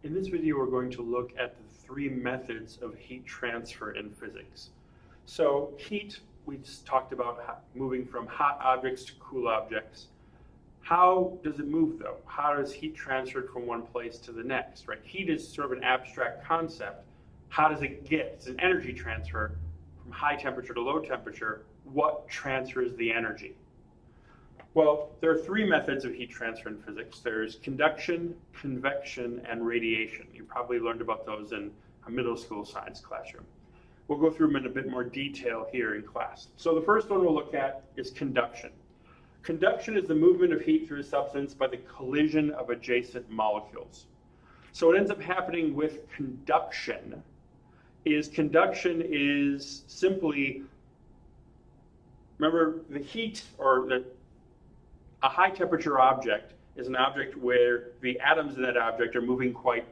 In this video, we're going to look at the three methods of heat transfer in physics. So heat, we just talked about moving from hot objects to cool objects. How does it move though? How is heat transferred from one place to the next, right? Heat is sort of an abstract concept. How does it get? It's an energy transfer from high temperature to low temperature. What transfers the energy? Well, there are three methods of heat transfer in physics. There's conduction, convection, and radiation. You probably learned about those in a middle school science classroom. We'll go through them in a bit more detail here in class. So the first one we'll look at is conduction. Conduction is the movement of heat through a substance by the collision of adjacent molecules. So what ends up happening with conduction is simply, remember the heat a high temperature object is an object where the atoms in that object are moving quite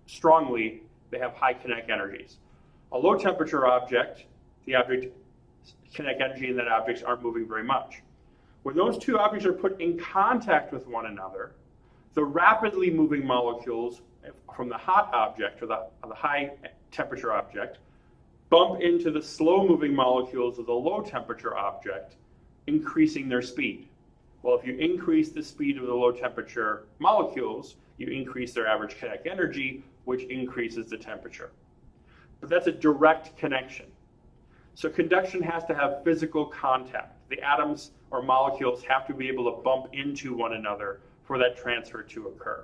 strongly. They have high kinetic energies. A low temperature object, the kinetic energy in that object aren't moving very much. When those two objects are put in contact with one another, the rapidly moving molecules from the hot object or the high temperature object bump into the slow moving molecules of the low temperature object, increasing their speed. Well, if you increase the speed of the low temperature molecules, you increase their average kinetic energy, which increases the temperature. But that's a direct connection. So conduction has to have physical contact. The atoms or molecules have to be able to bump into one another for that transfer to occur.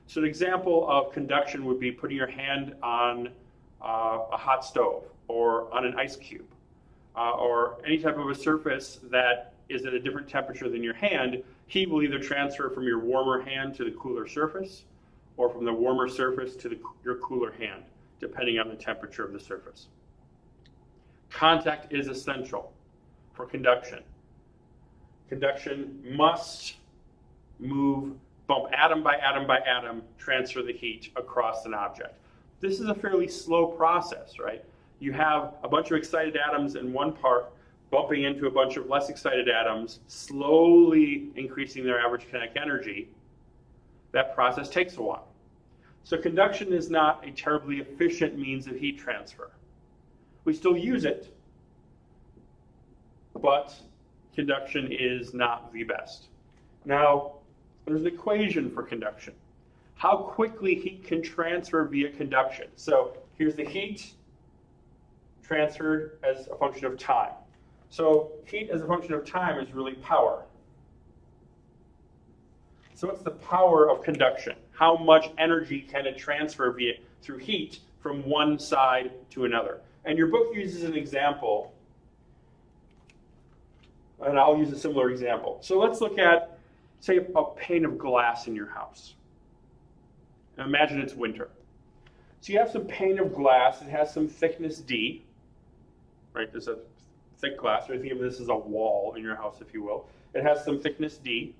So an example of conduction would be putting your hand on a hot stove or on an ice cube or any type of a surface that is at a different temperature than your hand. Heat will either transfer from your warmer hand to the cooler surface or from the warmer surface to your cooler hand, depending on the temperature of the surface. Contact is essential for conduction. Conduction must bump atom by atom by atom, transfer the heat across an object. This is a fairly slow process, right? You have a bunch of excited atoms in one part bumping into a bunch of less excited atoms, slowly increasing their average kinetic energy. That process takes a while. So conduction is not a terribly efficient means of heat transfer. We still use it, but conduction is not the best. Now, there's an equation for conduction. How quickly heat can transfer via conduction. So here's the heat transferred as a function of time. So heat as a function of time is really power. So what's the power of conduction? How much energy can it transfer through heat from one side to another? And your book uses an example, and I'll use a similar example. So let's look at, say, a pane of glass in your house. And imagine it's winter. So you have some pane of glass. It has some thickness D, right? There's a thick glass, or think of this as a wall in your house, if you will. It has some thickness D.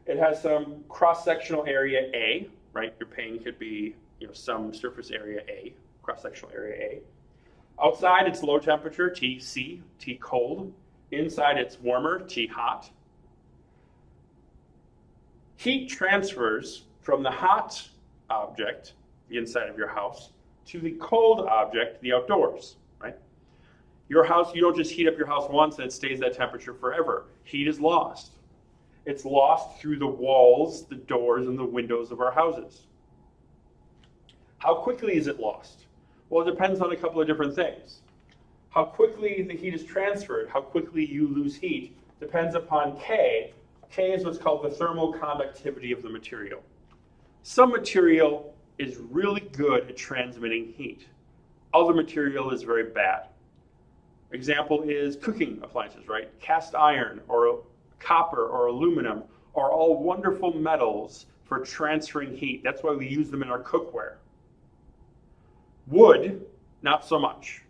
It has some cross-sectional area A, right? Your pane could be, some surface area A, cross-sectional area A. Outside, it's low temperature, Tc, T cold. Inside, it's warmer, T hot. Heat transfers from the hot object, the inside of your house, to the cold object, the outdoors, right? Your house, you don't just heat up your house once and it stays that temperature forever. Heat is lost. It's lost through the walls, the doors, and the windows of our houses. How quickly is it lost? Well, it depends on a couple of different things. How quickly the heat is transferred, how quickly you lose heat, depends upon K. K is what's called the thermal conductivity of the material. Some material is really good at transmitting heat. Other material is very bad. Example is cooking appliances, right? Cast iron or copper or aluminum are all wonderful metals for transferring heat. That's why we use them in our cookware. Wood, not so much,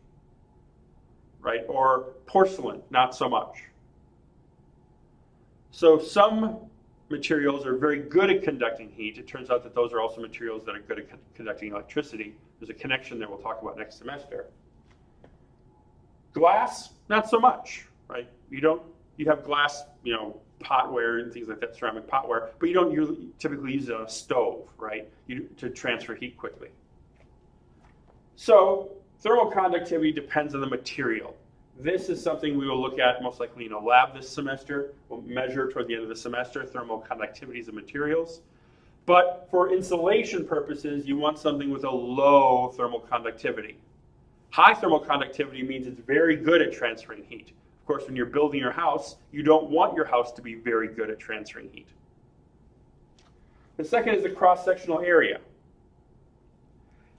right? Or porcelain, not so much. So some materials are very good at conducting heat. It turns out that those are also materials that are good at conducting electricity. There's a connection there we'll talk about next semester. Glass, not so much, right? You have glass, potware and things like that, ceramic potware, but you don't typically use it on a stove, right, to transfer heat quickly. So thermal conductivity depends on the material. This is something we will look at most likely in a lab this semester. We'll measure toward the end of the semester thermal conductivities of materials. But for insulation purposes, you want something with a low thermal conductivity. High thermal conductivity means it's very good at transferring heat. Of course, when you're building your house, you don't want your house to be very good at transferring heat. The second is the cross-sectional area.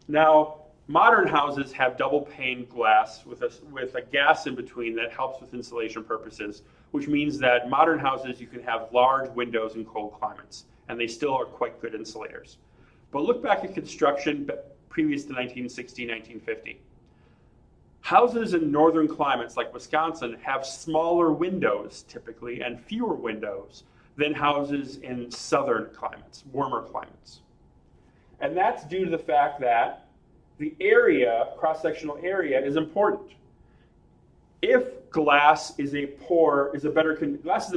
Now, modern houses have double pane glass with a gas in between that helps with insulation purposes, which means that modern houses, you can have large windows in cold climates, and they still are quite good insulators. But look back at construction previous to 1960, 1950. Houses in northern climates like Wisconsin have smaller windows typically and fewer windows than houses in southern climates, warmer climates. And that's due to the fact that the area, cross-sectional area, is important. If glass is glass is a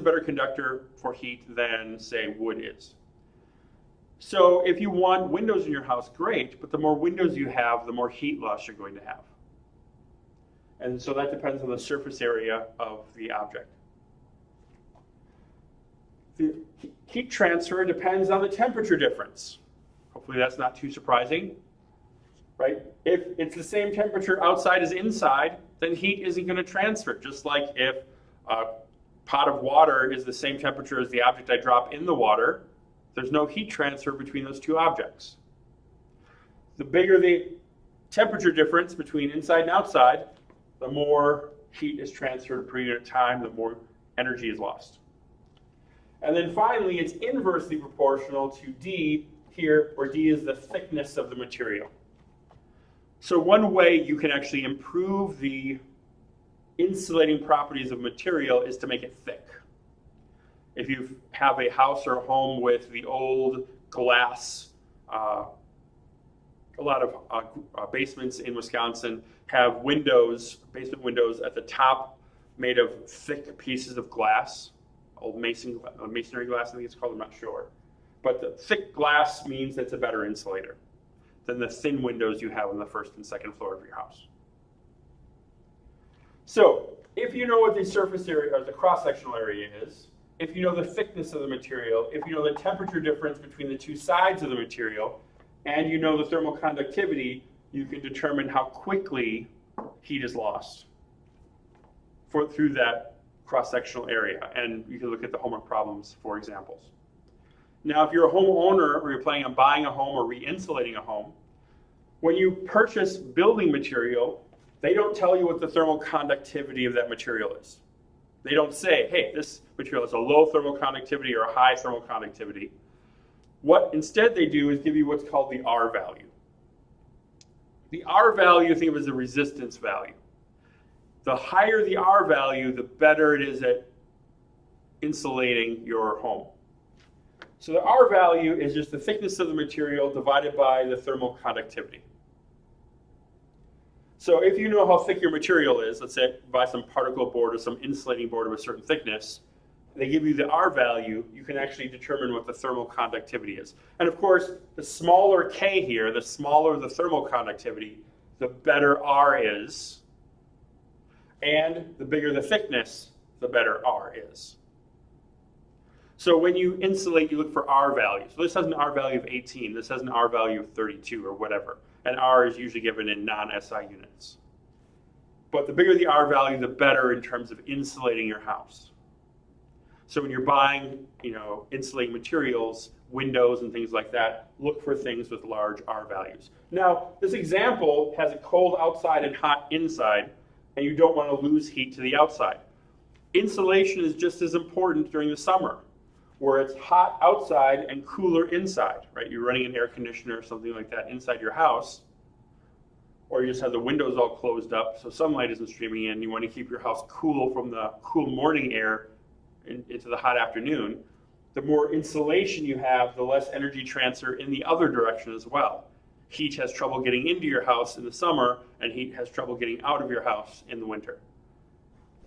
better conductor for heat than, say, wood is. So if you want windows in your house, great, but the more windows you have, the more heat loss you're going to have. And so that depends on the surface area of the object. The heat transfer depends on the temperature difference. Hopefully that's not too surprising, right? If it's the same temperature outside as inside, then heat isn't going to transfer. Just like if a pot of water is the same temperature as the object I drop in the water, there's no heat transfer between those two objects. The bigger the temperature difference between inside and outside, the more heat is transferred per unit of time, the more energy is lost. And then finally, it's inversely proportional to D here, where D is the thickness of the material. So one way you can actually improve the insulating properties of material is to make it thick. If you have a house or a home with the old glass, a lot of basements in Wisconsin have windows, basement windows at the top made of thick pieces of glass, old masonry glass, I think it's called, I'm not sure. But the thick glass means it's a better insulator than the thin windows you have on the first and second floor of your house. So if you know what the surface area or the cross-sectional area is, if you know the thickness of the material, if you know the temperature difference between the two sides of the material, and you know the thermal conductivity, you can determine how quickly heat is lost through that cross-sectional area. And you can look at the homework problems for examples. Now, if you're a homeowner or you're planning on buying a home or re-insulating a home, when you purchase building material, they don't tell you what the thermal conductivity of that material is. They don't say, hey, this material has a low thermal conductivity or a high thermal conductivity. What instead they do is give you what's called the R value. The R value, think of as the resistance value. The higher the R value, the better it is at insulating your home. So the R value is just the thickness of the material divided by the thermal conductivity. So if you know how thick your material is, let's say buy some particle board or some insulating board of a certain thickness, they give you the R value, you can actually determine what the thermal conductivity is. And of course, the smaller K here, the smaller the thermal conductivity, the better R is. And the bigger the thickness, the better R is. So when you insulate, you look for R value. So this has an R value of 18. This has an R value of 32 or whatever. And R is usually given in non-SI units. But the bigger the R value, the better in terms of insulating your house. So when you're buying, insulating materials, windows and things like that, look for things with large R values. Now, this example has it cold outside and hot inside, and you don't want to lose heat to the outside. Insulation is just as important during the summer, where it's hot outside and cooler inside, right? You're running an air conditioner or something like that inside your house, or you just have the windows all closed up so sunlight isn't streaming in. You want to keep your house cool from the cool morning air into the hot afternoon. The more insulation you have, the less energy transfer in the other direction as well. Heat has trouble getting into your house in the summer, and heat has trouble getting out of your house in the winter.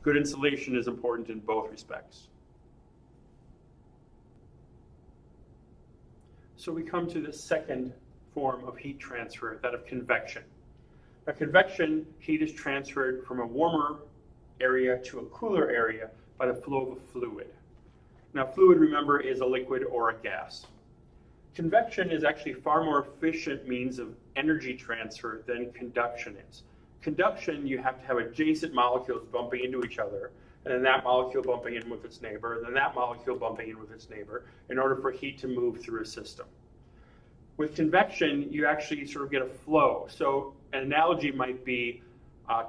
Good insulation is important in both respects. So we come to the second form of heat transfer, that of convection. Now, convection, heat is transferred from a warmer area to a cooler area by the flow of a fluid. Now, fluid, remember, is a liquid or a gas. Convection is actually a far more efficient means of energy transfer than conduction is. Conduction, you have to have adjacent molecules bumping into each other, and then that molecule bumping in with its neighbor, and then that molecule bumping in with its neighbor, in order for heat to move through a system. With convection, you actually sort of get a flow. So an analogy might be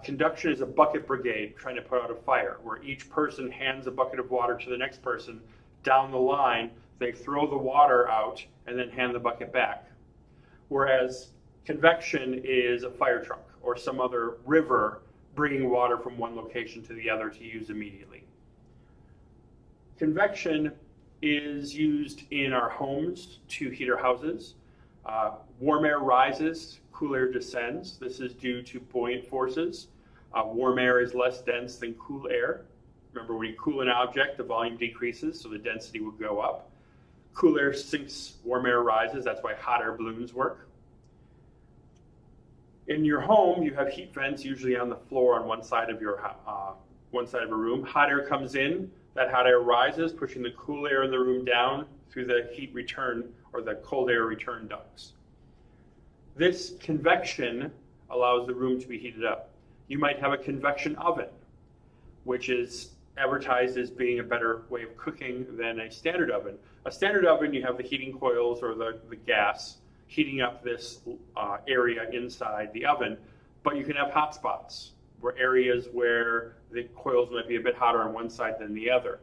conduction is a bucket brigade trying to put out a fire, where each person hands a bucket of water to the next person down the line. They throw the water out and then hand the bucket back. Whereas convection is a fire truck or some other river bringing water from one location to the other to use immediately. Convection is used in our homes to heat our houses. Warm air rises, cool air descends. This is due to buoyant forces. Warm air is less dense than cool air. Remember, when you cool an object, the volume decreases, so the density will go up. Cool air sinks, warm air rises. That's why hot air balloons work. In your home, you have heat vents usually on the floor on one side of your a room. Hot air comes in. That hot air rises, pushing the cool air in the room down through the heat return or the cold air return ducts. This convection allows the room to be heated up. You might have a convection oven, which is advertised as being a better way of cooking than a standard oven. A standard oven, you have the heating coils or the gas heating up this area inside the oven, but you can have hot spots, where areas where the coils might be a bit hotter on one side than the other.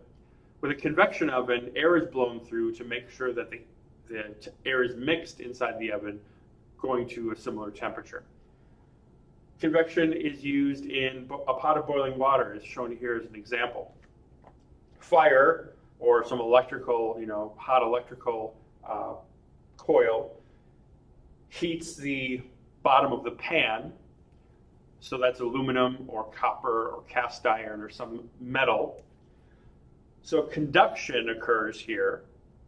With a convection oven, air is blown through to make sure that the air is mixed inside the oven, going to a similar temperature. Convection is used in a pot of boiling water, as shown here as an example. Fire, or some electrical, hot electrical coil, heats the bottom of the pan. So that's aluminum or copper or cast iron or some metal. So conduction occurs here.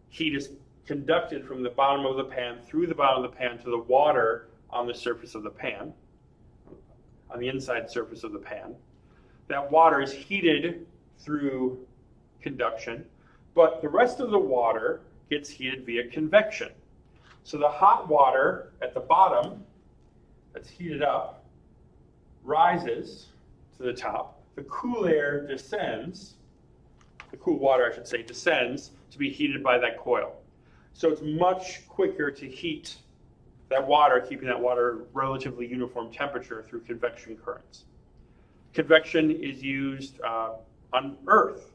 Heat is conducted from the bottom of the pan through the bottom of the pan to the water on the surface of the pan, on the inside surface of the pan. That water is heated through conduction, but the rest of the water gets heated via convection. So the hot water at the bottom that's heated up rises to the top. The cool air descends, the cool water, I should say, descends to be heated by that coil. So it's much quicker to heat that water, keeping that water relatively uniform temperature through convection currents. Convection is used on Earth,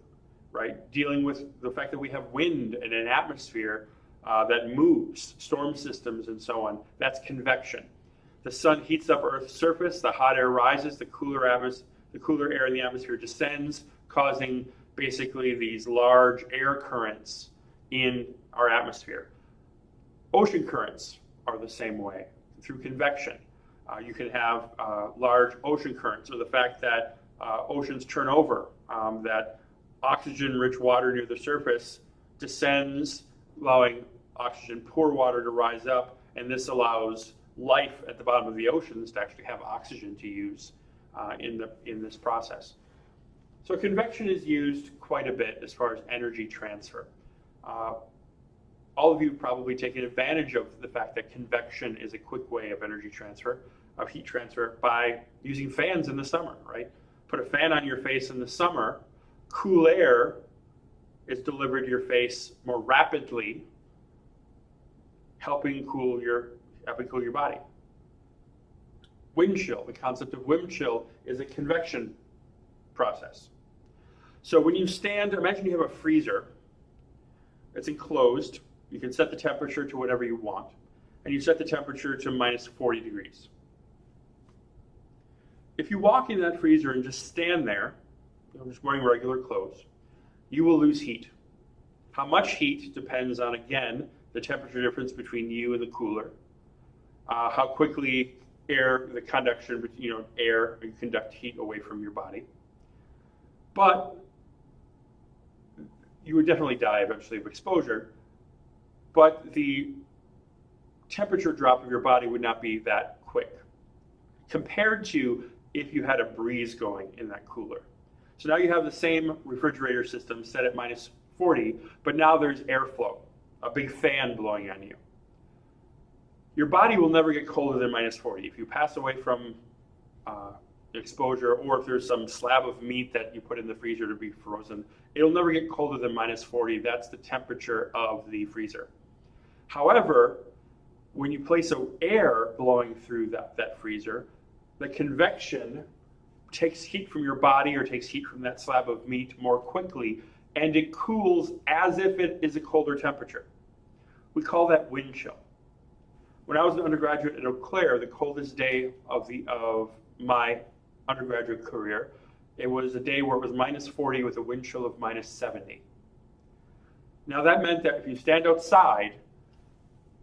right? Dealing with the fact that we have wind and an atmosphere that moves, storm systems and so on. That's convection. The sun heats up Earth's surface, the hot air rises, the cooler air in the atmosphere descends, causing basically these large air currents in our atmosphere. Ocean currents are the same way, through convection. You can have large ocean currents, or the fact that oceans turn over, that oxygen-rich water near the surface descends, allowing oxygen-poor water to rise up, and this allows life at the bottom of the oceans to actually have oxygen to use in this process. So convection is used quite a bit as far as energy transfer. All of you have probably taken advantage of the fact that convection is a quick way of energy transfer, of heat transfer, by using fans in the summer, right? Put a fan on your face in the summer, cool air is delivered to your face more rapidly, helping cool your body. Wind chill, the concept of wind chill is a convection process. So when you stand, imagine you have a freezer. It's enclosed. You can set the temperature to whatever you want. And you set the temperature to minus 40 degrees. If you walk in that freezer and just stand there, just wearing regular clothes, you will lose heat. How much heat depends on, again, the temperature difference between you and the cooler. How quickly the conduction, air, you conduct heat away from your body. But you would definitely die eventually of exposure. But the temperature drop of your body would not be that quick, compared to if you had a breeze going in that cooler. So now you have the same refrigerator system set at minus 40, but now there's airflow, a big fan blowing on you. Your body will never get colder than minus 40. If you pass away from exposure, or if there's some slab of meat that you put in the freezer to be frozen, it'll never get colder than minus 40. That's the temperature of the freezer. However, when you place air blowing through that freezer, the convection takes heat from your body or takes heat from that slab of meat more quickly, and it cools as if it is a colder temperature. We call that wind chill. When I was an undergraduate at Eau Claire, the coldest day of my undergraduate career, it was a day where it was minus 40 with a wind chill of minus 70. Now that meant that if you stand outside,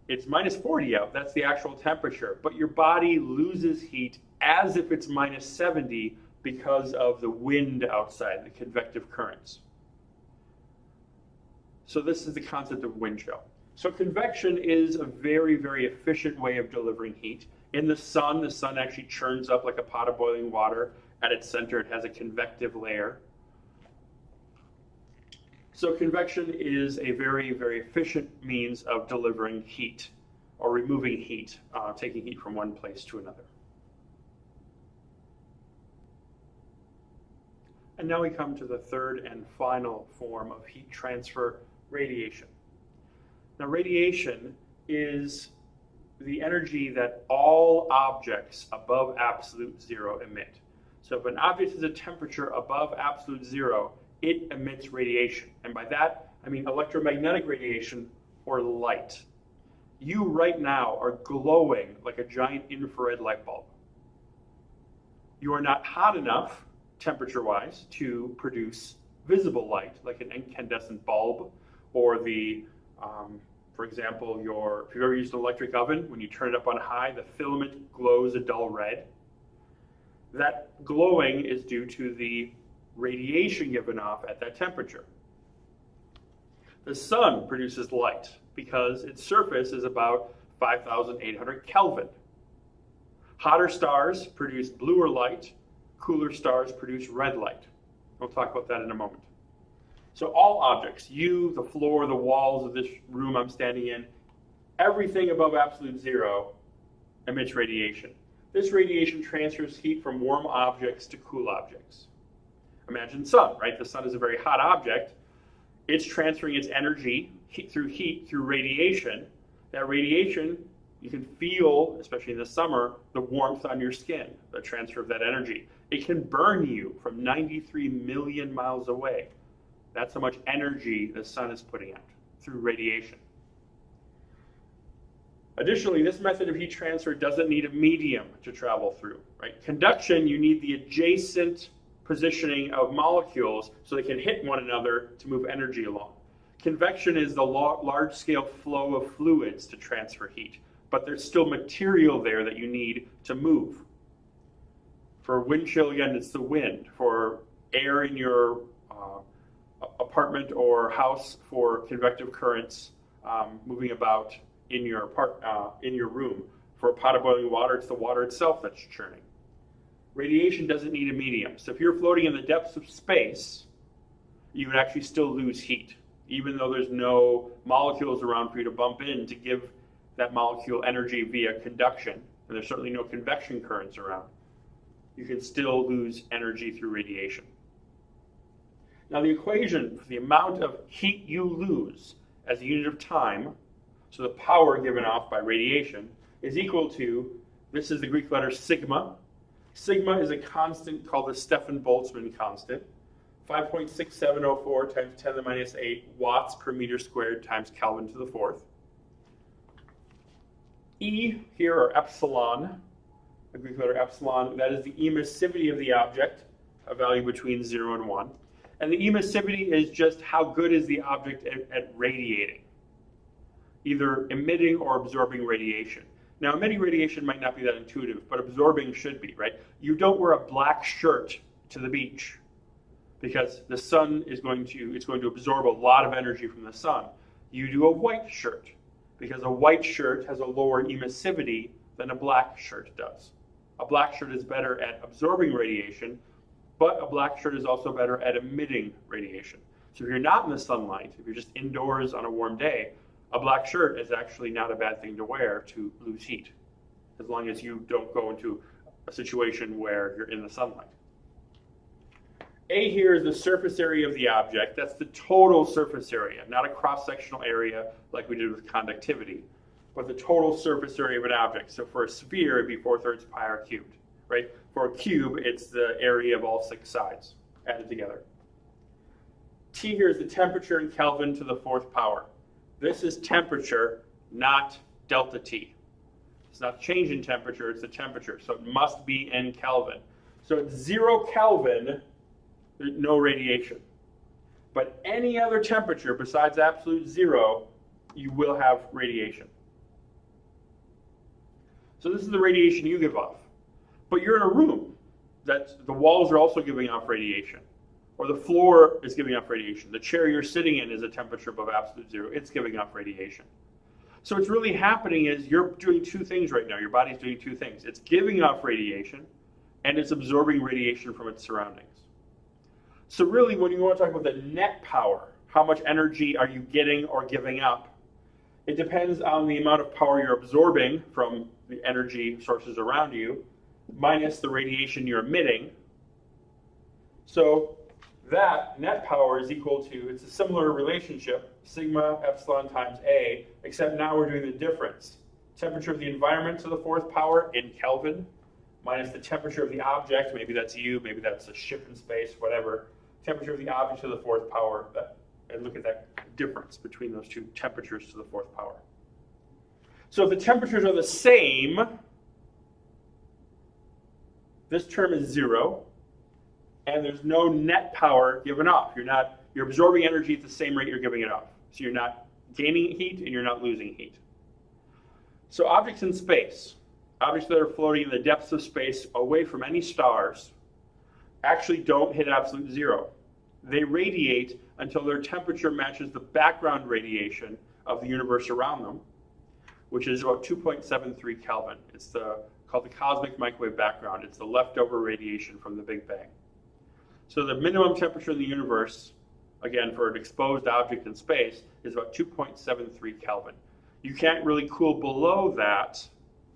it's minus 40 out, that's the actual temperature, but your body loses heat as if it's minus 70 because of the wind outside, the convective currents. So this is the concept of wind chill. So convection is a very, very efficient way of delivering heat. In the sun actually churns up like a pot of boiling water. At its center, it has a convective layer. So convection is a very, very efficient means of delivering heat or removing heat, taking heat from one place to another. And now we come to the third and final form of heat transfer, radiation. Now radiation is the energy that all objects above absolute zero emit. So if an object has a temperature above absolute zero, it emits radiation. And by that, I mean electromagnetic radiation or light. You right now are glowing like a giant infrared light bulb. You are not hot enough, temperature-wise, to produce visible light, like an incandescent bulb, or for example, if you've ever used an electric oven, when you turn it up on high, the filament glows a dull red. That glowing is due to the radiation given off at that temperature. The sun produces light because its surface is about 5,800 Kelvin. Hotter stars produce bluer light, cooler stars produce red light. We'll talk about that in a moment. So all objects, you, the floor, the walls of this room I'm standing in, everything above absolute zero emits radiation. This radiation transfers heat from warm objects to cool objects. Imagine the sun, right? The sun is a very hot object. It's transferring its energy through radiation. That radiation, you can feel, especially in the summer, the warmth on your skin, the transfer of that energy. It can burn you from 93 million miles away. That's how much energy the sun is putting out through radiation. Additionally, this method of heat transfer doesn't need a medium to travel through, right? Conduction, you need the adjacent positioning of molecules so they can hit one another to move energy along. Convection is the large-scale flow of fluids to transfer heat, but there's still material there that you need to move. For wind chill, again, it's the wind. For air in your apartment or house, for convective currents moving about in your room. For a pot of boiling water, it's the water itself that's churning. Radiation doesn't need a medium. So if you're floating in the depths of space, you would actually still lose heat, even though there's no molecules around for you to bump in to give that molecule energy via conduction, and there's certainly no convection currents around. You can still lose energy through radiation. Now the equation for the amount of heat you lose as a unit of time, so the power given off by radiation, is equal to, this is the Greek letter sigma. Sigma is a constant called the Steffen-Boltzmann constant, 5.6704 times 10 to the minus 8 watts per meter squared times Kelvin to the fourth. E here, or epsilon, the Greek letter epsilon, that is the emissivity of the object, a value between 0 and 1. And the emissivity is just how good is the object at radiating, either emitting or absorbing radiation. Now, emitting radiation might not be that intuitive, but absorbing should be, right? You don't wear a black shirt to the beach because the sun is going to absorb a lot of energy from the sun. You do a white shirt, because a white shirt has a lower emissivity than a black shirt does. A black shirt is better at absorbing radiation, but a black shirt is also better at emitting radiation. So if you're not in the sunlight, if you're just indoors on a warm day, a black shirt is actually not a bad thing to wear to lose heat, as long as you don't go into a situation where you're in the sunlight. A here is the surface area of the object. That's the total surface area, not a cross-sectional area like we did with conductivity, but the total surface area of an object. So for a sphere, it'd be 4/3 pi r cubed, right? For a cube, it's the area of all 6 sides added together. T here is the temperature in Kelvin to the 4th power. This is temperature, not delta T. It's not change in temperature, it's the temperature. So it must be in Kelvin. So at 0 Kelvin, there's no radiation. But any other temperature besides absolute 0, you will have radiation. So this is the radiation you give off. But you're in a room that the walls are also giving off radiation. Or the floor is giving off radiation. The chair you're sitting in is a temperature above absolute 0. It's giving off radiation. So what's really happening is you're doing 2 things right now. Your body's doing 2 things. It's giving off radiation, and it's absorbing radiation from its surroundings. So really, when you want to talk about the net power, how much energy are you getting or giving up, it depends on the amount of power you're absorbing from the energy sources around you, minus the radiation you're emitting. So that net power is equal to, it's a similar relationship, sigma epsilon times A, except now we're doing the difference. Temperature of the environment to the 4th power in Kelvin, minus the temperature of the object, maybe that's you, maybe that's a ship in space, whatever. Temperature of the object to the 4th power, and look at that difference between those 2 temperatures to the 4th power. So if the temperatures are the same, this term is 0, and there's no net power given off. You're absorbing energy at the same rate you're giving it off. So you're not gaining heat and you're not losing heat. So objects in space, objects that are floating in the depths of space away from any stars, actually don't hit absolute 0. They radiate until their temperature matches the background radiation of the universe around them, which is about 2.73 Kelvin. It's called the cosmic microwave background. It's the leftover radiation from the Big Bang. So the minimum temperature in the universe, again, for an exposed object in space, is about 2.73 Kelvin. You can't really cool below that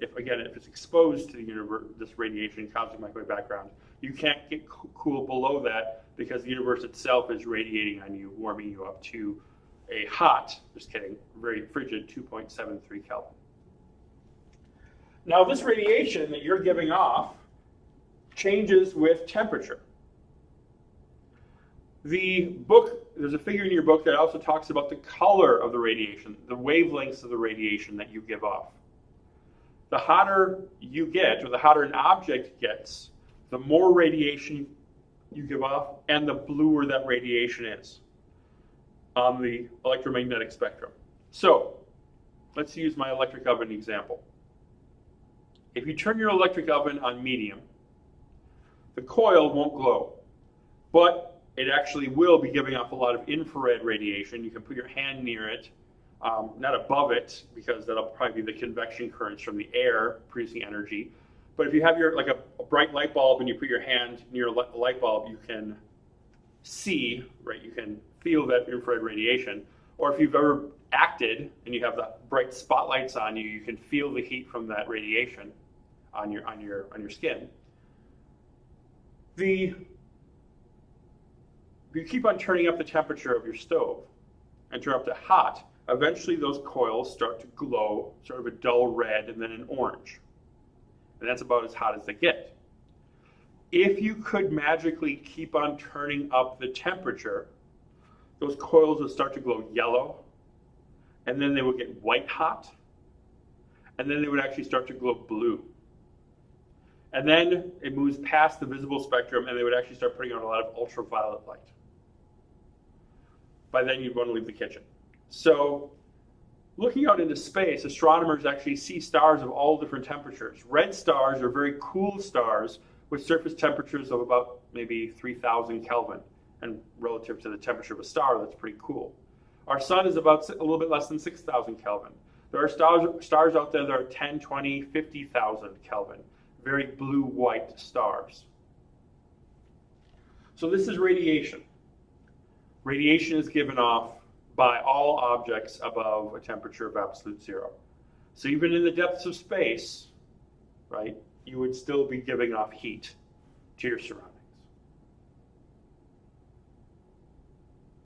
if it's exposed to the universe, this radiation, cosmic microwave background. You can't get cool below that because the universe itself is radiating on you, warming you up to a hot, just kidding, very frigid 2.73 Kelvin. Now this radiation that you're giving off changes with temperature. There's a figure in your book that also talks about the color of the radiation, the wavelengths of the radiation that you give off. The hotter you get, or the hotter an object gets, the more radiation you give off, and the bluer that radiation is on the electromagnetic spectrum. So, let's use my electric oven example. If you turn your electric oven on medium, the coil won't glow, but it actually will be giving off a lot of infrared radiation. You can put your hand near it, not above it, because that'll probably be the convection currents from the air producing energy. But if you have like a bright light bulb and you put your hand near a light bulb, you can see, right? You can feel that infrared radiation. Or if you've ever acted and you have the bright spotlights on you, you can feel the heat from that radiation on your skin. If you keep on turning up the temperature of your stove and turn up to hot, eventually those coils start to glow, sort of a dull red and then an orange. And that's about as hot as they get. If you could magically keep on turning up the temperature, those coils would start to glow yellow, and then they would get white hot, and then they would actually start to glow blue. And then it moves past the visible spectrum, and they would actually start putting out a lot of ultraviolet light. By then, you'd want to leave the kitchen. So, looking out into space, astronomers actually see stars of all different temperatures. Red stars are very cool stars with surface temperatures of about maybe 3,000 Kelvin. And relative to the temperature of a star, that's pretty cool. Our sun is about a little bit less than 6,000 Kelvin. There are stars out there that are 10, 20, 50,000 Kelvin. Very blue-white stars. So this is radiation. Radiation is given off by all objects above a temperature of absolute zero. So even in the depths of space, right, you would still be giving off heat to your surroundings.